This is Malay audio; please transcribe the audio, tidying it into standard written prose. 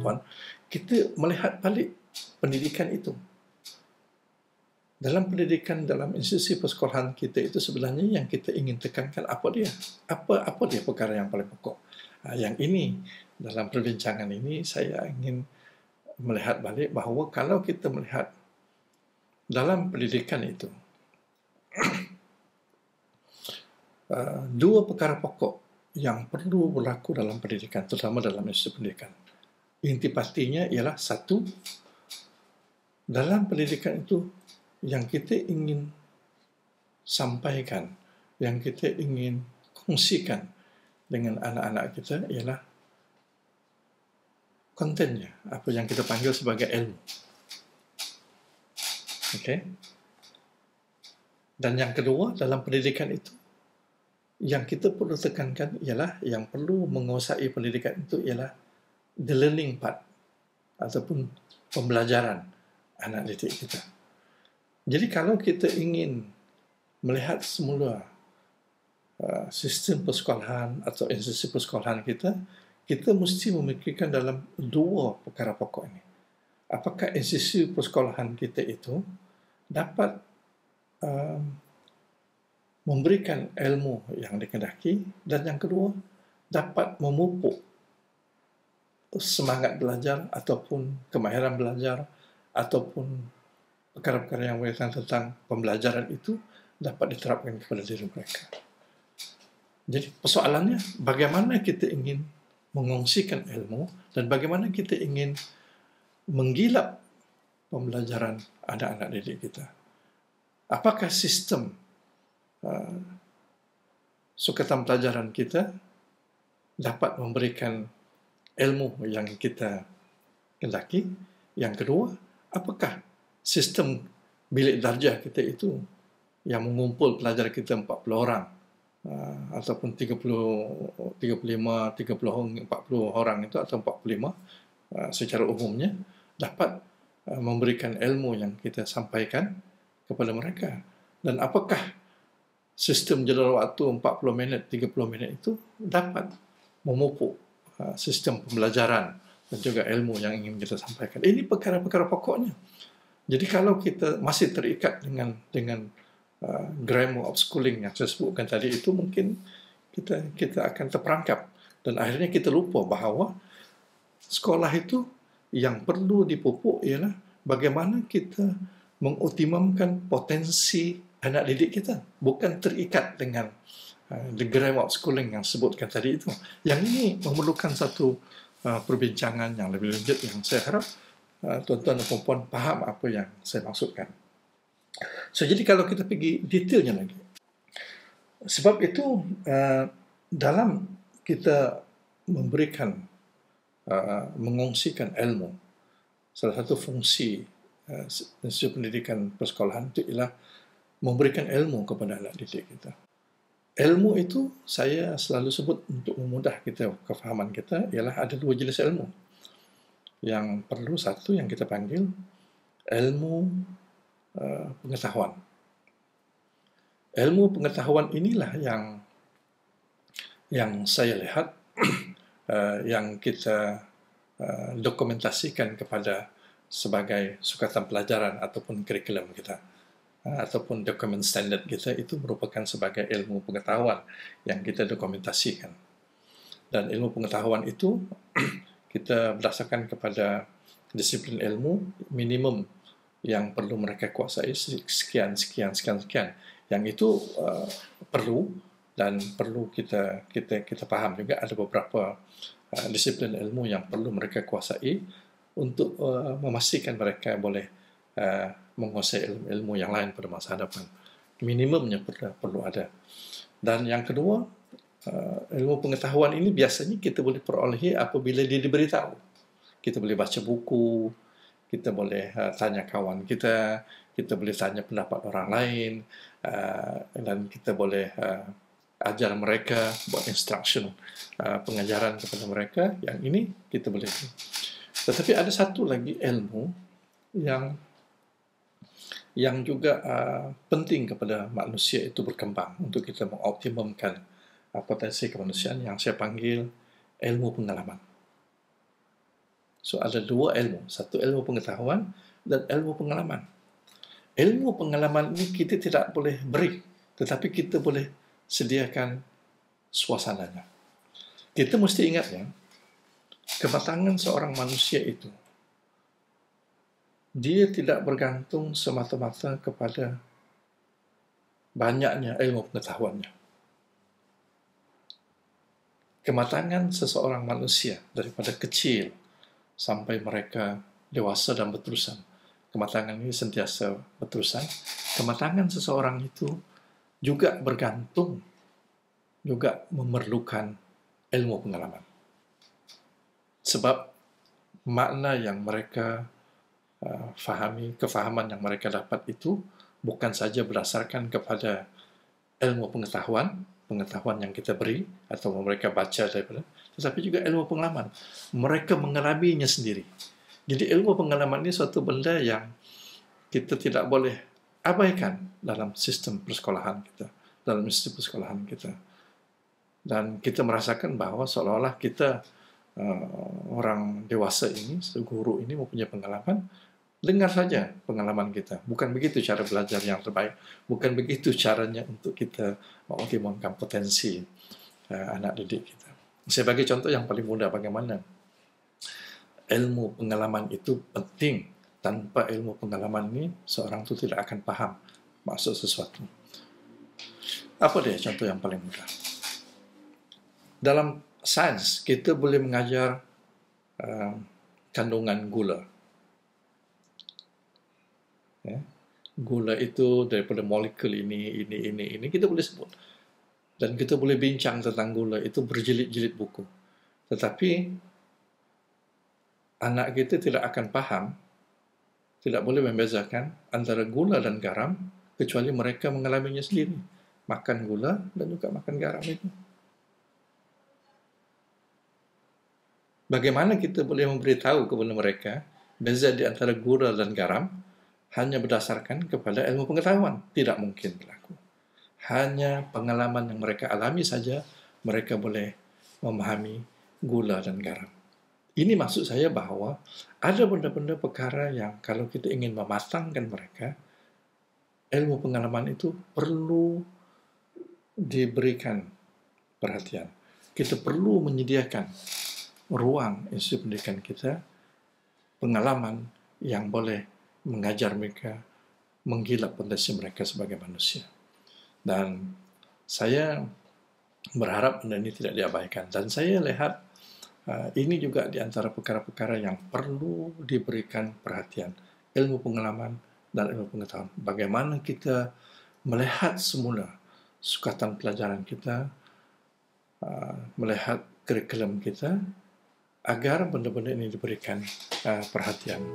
puan, kita melihat balik pendidikan itu. Dalam pendidikan, dalam institusi persekolahan kita itu sebenarnya yang kita ingin tekankan apa dia? Apa dia perkara yang paling pokok? Yang ini, dalam perbincangan ini saya ingin melihat balik bahawa kalau kita melihat dalam pendidikan itu, dua perkara pokok yang perlu berlaku dalam pendidikan, terutama dalam institusi pendidikan. Intipatinya ialah satu, dalam pendidikan itu yang kita ingin sampaikan, yang kita ingin kongsikan dengan anak-anak kita ialah kontennya, apa yang kita panggil sebagai ilmu. Okay? Dan yang kedua, dalam pendidikan itu, yang kita perlu tekankan ialah, yang perlu menguasai pendidikan itu ialah the learning part, ataupun pembelajaran anak didik kita. Jadi kalau kita ingin melihat semula sistem persekolahan atau institusi persekolahan kita, kita mesti memikirkan dalam dua perkara pokok ini. Apakah institusi persekolahan kita itu dapat memberikan ilmu yang dikehendaki, dan yang kedua, dapat memupuk semangat belajar ataupun kemahiran belajar ataupun perkara-perkara yang berkaitan tentang pembelajaran itu dapat diterapkan kepada diri mereka. Jadi persoalannya, bagaimana kita ingin mengongsikan ilmu dan bagaimana kita ingin menggilap pembelajaran anak-anak didik kita. Apakah sistem sukatan pelajaran kita dapat memberikan ilmu yang kita kehendaki? Yang kedua, apakah sistem bilik darjah kita itu yang mengumpul pelajar kita 40 orang ataupun 35, 40 orang itu atau 45 secara umumnya dapat memberikan ilmu yang kita sampaikan kepada mereka? Dan apakah sistem jadual waktu 40 minit, 30 minit itu dapat memupuk sistem pembelajaran dan juga ilmu yang ingin kita sampaikan? Ini perkara-perkara pokoknya. Jadi kalau kita masih terikat dengan grammar of schooling yang saya sebutkan tadi itu, mungkin kita akan terperangkap dan akhirnya kita lupa bahawa sekolah itu yang perlu dipupuk ialah bagaimana kita mengoptimumkan potensi anak didik kita, bukan terikat dengan the grammar of schooling yang sebutkan tadi itu. Yang ini memerlukan satu perbincangan yang lebih lanjut yang saya harap tuan-tuan dan puan-puan faham apa yang saya maksudkan. So, jadi kalau kita pergi detailnya lagi, sebab itu dalam kita memberikan, mengongsikan ilmu, salah satu fungsi institusi pendidikan persekolahan itu ialah memberikan ilmu kepada anak didik kita. Ilmu itu saya selalu sebut untuk memudah kita kefahaman kita ialah ada dua jenis ilmu. Yang perlu, satu yang kita panggil ilmu pengetahuan. Ilmu pengetahuan inilah yang saya lihat yang kita dokumentasikan kepada sebagai sukatan pelajaran ataupun kurikulum kita, ataupun dokumen standard kita, itu merupakan sebagai ilmu pengetahuan yang kita dokumentasikan. Dan ilmu pengetahuan itu kita berdasarkan kepada disiplin ilmu minimum yang perlu mereka kuasai sekian. Yang itu perlu dan perlu kita faham juga ada beberapa disiplin ilmu yang perlu mereka kuasai untuk memastikan mereka boleh menguasai ilmu yang lain pada masa hadapan. Minimumnya perlu ada. Dan yang kedua, ilmu pengetahuan ini biasanya kita boleh perolehi apabila dia diberitahu. Kita boleh baca buku, kita boleh tanya kawan kita boleh tanya pendapat orang lain, dan kita boleh ajar mereka, buat instruction, pengajaran kepada mereka. Yang ini kita boleh. Tetapi ada satu lagi ilmu yang juga penting kepada manusia itu berkembang untuk kita mengoptimumkan potensi kemanusiaan, yang saya panggil ilmu pengalaman. So ada dua ilmu, satu ilmu pengetahuan dan ilmu pengalaman. Ilmu pengalaman ini kita tidak boleh beri, tetapi kita boleh sediakan suasananya. Kita mesti ingat ya, kematangan seorang manusia itu, dia tidak bergantung semata-mata kepada banyaknya ilmu pengetahuannya. Kematangan seseorang manusia daripada kecil sampai mereka dewasa dan berterusan. Kematangan ini sentiasa berterusan. Kematangan seseorang itu juga bergantung, juga memerlukan ilmu pengalaman. Sebab makna yang mereka fahami, kefahaman yang mereka dapat itu bukan saja berdasarkan kepada ilmu pengetahuan yang kita beri atau mereka baca daripada, tetapi juga ilmu pengalaman. Mereka mengalaminya sendiri. Jadi ilmu pengalaman ini suatu benda yang kita tidak boleh abaikan dalam sistem persekolahan kita, Dan kita merasakan bahawa seolah-olah kita orang dewasa ini, guru ini mempunyai pengalaman. Dengar saja pengalaman kita. Bukan begitu cara belajar yang terbaik. Bukan begitu caranya untuk kita mengoptimalkan potensi anak didik kita. Saya bagi contoh yang paling mudah bagaimana ilmu pengalaman itu penting. Tanpa ilmu pengalaman ini, seorang itu tidak akan paham maksud sesuatu. Apa dia contoh yang paling mudah? Dalam sains, kita boleh mengajar kandungan gula. Ya. Gula itu daripada molekul ini, kita boleh sebut. Dan kita boleh bincang tentang gula itu berjilid-jilid buku. Tetapi anak kita tidak akan paham, tidak boleh membezakan antara gula dan garam kecuali mereka mengalaminya sendiri. Makan gula dan juga makan garam itu. Bagaimana kita boleh memberitahu kepada mereka beza di antara gula dan garam hanya berdasarkan kepada ilmu pengetahuan? Tidak mungkin berlaku. Hanya pengalaman yang mereka alami saja mereka boleh memahami gula dan garam. Ini maksud saya bahawa ada benda-benda perkara yang kalau kita ingin mematangkan mereka, ilmu pengalaman itu perlu diberikan perhatian. Kita perlu menyediakan ruang institusi pendidikan kita, pengalaman yang boleh mengajar mereka, menggilap potensi mereka sebagai manusia. Dan saya berharap benda ini tidak diabaikan. Dan saya lihat ini juga di antara perkara-perkara yang perlu diberikan perhatian. Ilmu pengalaman dan ilmu pengetahuan. Bagaimana kita melihat semula sukatan pelajaran kita, melihat kurikulum kita, agar benda-benda ini diberikan perhatian.